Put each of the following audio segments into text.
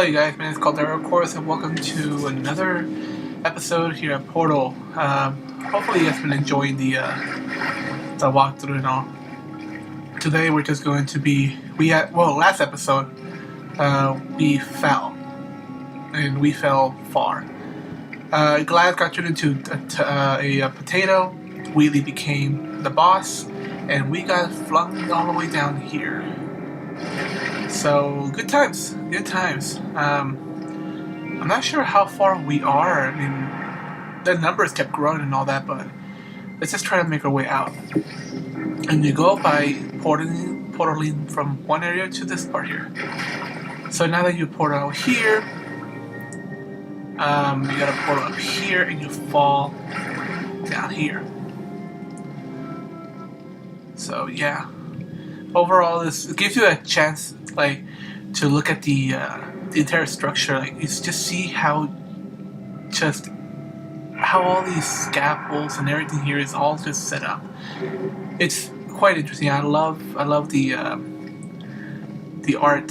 Hello you guys, my name is Calderoh, of course, and welcome to another episode here at Portal. Hopefully you guys have been enjoying the walkthrough and all. Today we're just going to be, last episode, we fell. And we fell far. Glad got turned into a potato, Wheatley became the boss, and we got flung all the way down here. So, good times, good times. I'm not sure how far we are. I mean, the numbers kept growing and all that, but let's just try to make our way out. And you go by portaling from one area to this part here. So now that you portal out here, you gotta portal up here and you fall down here. So yeah, overall this gives you a chance to look at the entire structure. You just see how all these scaffolds and everything here is all just set up. It's quite interesting. I love the art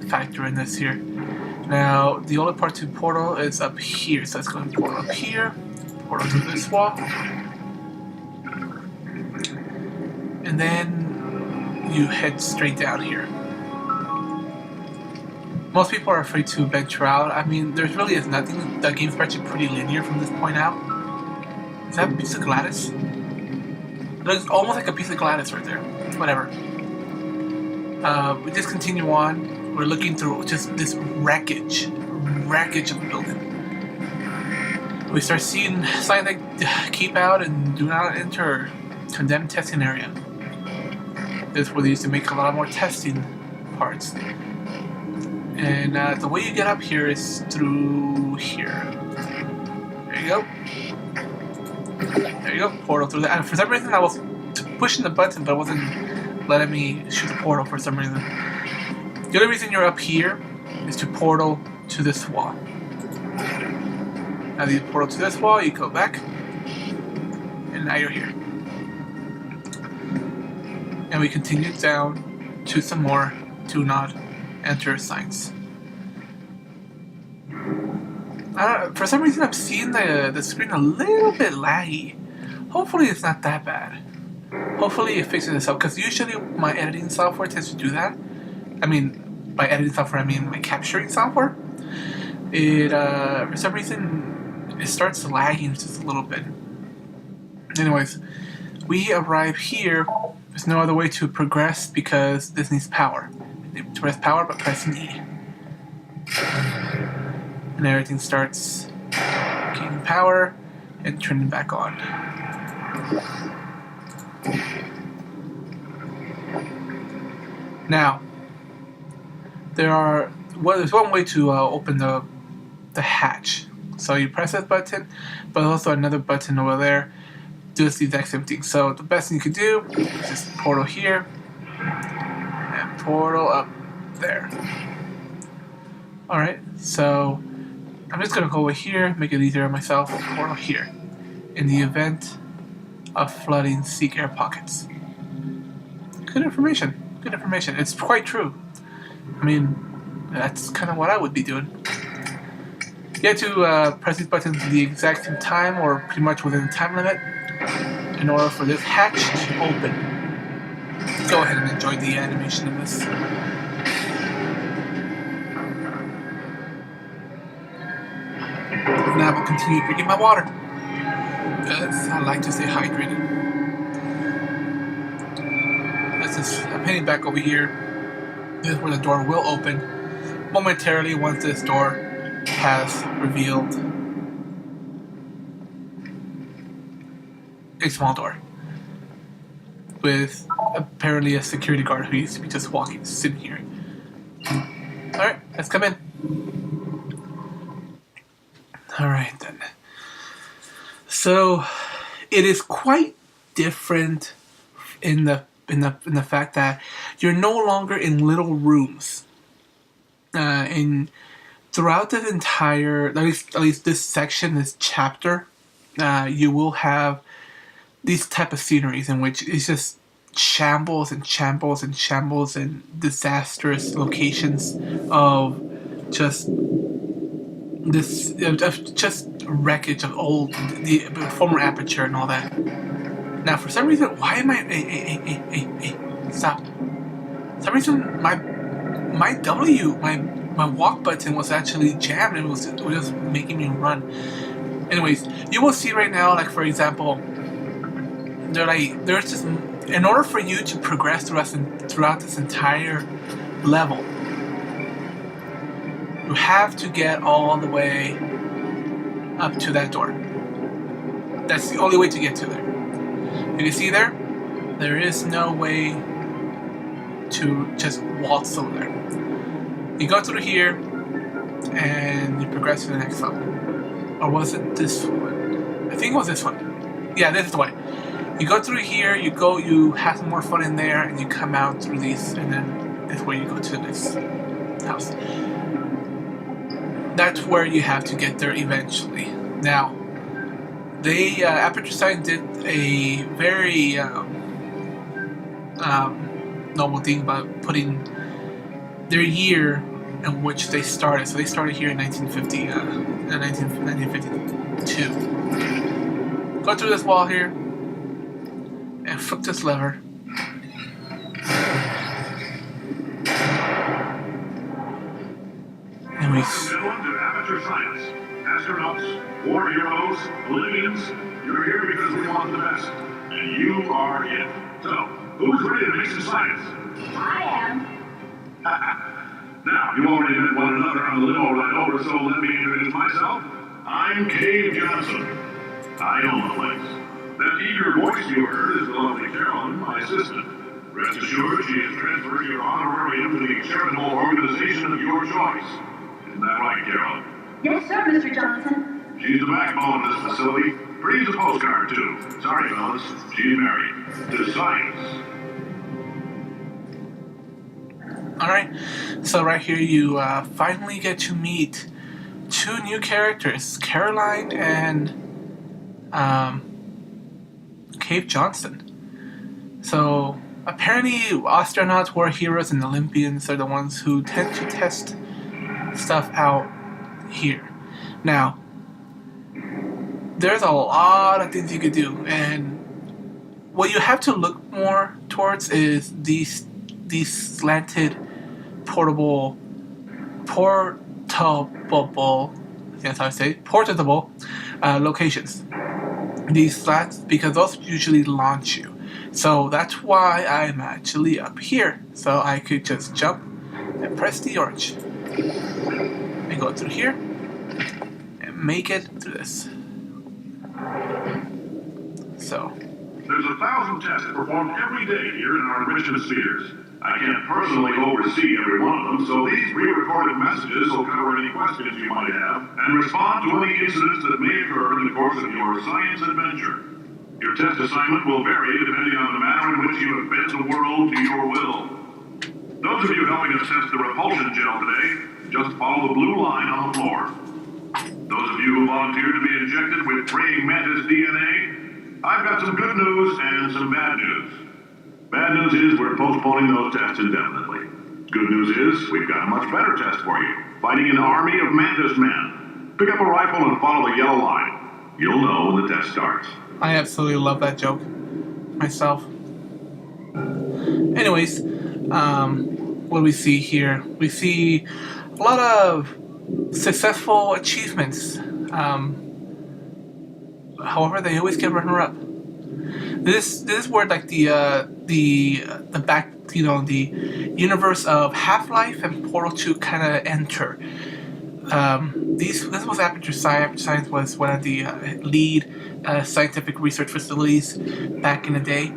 factor in this here. Now the only part to portal is up here, so let's go and portal up here, portal to this wall, and then you head straight down here. Most people are afraid to venture out. I mean, there really is nothing. The game's actually pretty linear from this point out. Is that a piece of Gladys? It looks almost like a piece of Gladys right there. Whatever. We just continue on. We're looking through just this wreckage of the building. We start seeing signs like keep out and do not enter, condemned testing area. This is where they used to make a lot more testing parts. And the way you get up here is through here. There you go. There you go. Portal through that. And for some reason I was pushing the button, but it wasn't letting me shoot the portal for some reason. The only reason you're up here is to portal to this wall. Now that you portal to this wall, you go back, and now you're here. And we continue down to some more do not enter signs. For some reason I'm seeing the screen a little bit laggy. Hopefully it's not that bad. Hopefully it fixes itself, because usually my editing software tends to do that. I mean, by editing software I mean my capturing software. It for some reason it starts lagging just a little bit. Anyways, we arrive here. There's no other way to progress because this needs power. To press power, but pressing E. And everything starts gaining power and turning back on. Now, there's one way to open the hatch. So you press that button, but there's also another button over there. Does the exact same thing. So the best thing you could do is just portal here and portal up there. Alright, so I'm just gonna go over here, make it easier on myself, portal here. In the event of flooding, seek air pockets. Good information. Good information. It's quite true. I mean, that's kind of what I would be doing. You have to press these buttons at the exact same time, or pretty much within the time limit, in order for this hatch to open. Go ahead and enjoy the animation of this. Now I will continue drinking my water, because I like to stay hydrated. I'm heading back over here. This is where the door will open momentarily once this door has revealed a small door with apparently a security guard who used to be just sitting here. Alright, let's come in. Alright then. So it is quite different in the fact that you're no longer in little rooms. And throughout this entire, at least this section, this chapter, you will have these type of sceneries in which it's just shambles and shambles and shambles and disastrous locations of just this just wreckage of the former aperture and all that. Now, for some reason, why am I? Hey, stop! For some reason, my walk button was actually jammed. It was just making me run. Anyways, you will see right now, like for example, there's just, in order for you to progress throughout this entire level, you have to get all the way up to that door. That's the only way to get to there. You can see there is no way to just waltz over there. You go through here and you progress to the next level. Or was it this one? I think it was this one. Yeah, this is the one. You go through here, you have some more fun in there, and you come out through these, and then that's where you go to the next house. That's where you have to get there eventually. Now, they Aperture Science did a very noble thing about putting their year in which they started. So they started here in 1952. Go through this wall here and flip this lever. And we. Welcome to Aperture Science. Astronauts, war heroes, Olympians, you're here because we want the best. And you are it. So, who's ready to make some science? I am. Now, you already met one another on the limo right over, so let me introduce myself. I'm Cave Johnson. I own the place. That eager voice you heard is the lovely Carolyn, my assistant. Rest assured, she has transferred your honorarium to the charitable organization of your choice. Isn't that right, Carolyn? Yes, sir, Mr. Johnson. She's the backbone of this facility. Pretty's a postcard, too. Sorry, fellas. She's married. To science. Alright, so right here you finally get to meet two new characters, Caroline and Cave Johnson. So apparently astronauts, war heroes, and Olympians are the ones who tend to test stuff out here. Now, there's a lot of things you could do, and what you have to look more towards is these slanted portable locations. These slats, because those usually launch you. So that's why I'm actually up here. So I could just jump and press the orange and go through here and make it through this. So there's 1,000 tests performed every day here in our enrichment spheres. I can't personally oversee every one of them, so these pre-recorded messages will cover any questions you might have and respond to any incidents that may occur in the course of your science adventure. Your test assignment will vary depending on the manner in which you have bent the world to your will. Those of you helping us test the repulsion gel today, just follow the blue line on the floor. Those of you who volunteered to be injected with praying mantis DNA, I've got some good news and some bad news. Bad news is we're postponing those tests indefinitely. Good news is we've got a much better test for you. Fighting an army of mantis men. Pick up a rifle and follow the yellow line. You'll know when the test starts. I absolutely love that joke myself. Anyways, what do we see here? We see a lot of successful achievements. However, they always get runner-up. This is where like the universe of Half-Life and Portal 2 kind of enter. This was Aperture Science. Science was one of the lead scientific research facilities back in the day.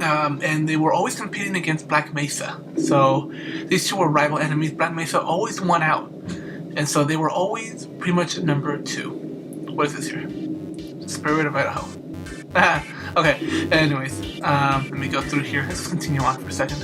And they were always competing against Black Mesa. So these two were rival enemies. Black Mesa always won out. And so they were always pretty much number 2. What is this here? Spirit of Idaho. Okay, anyways, let me go through here. Let's continue on for a second.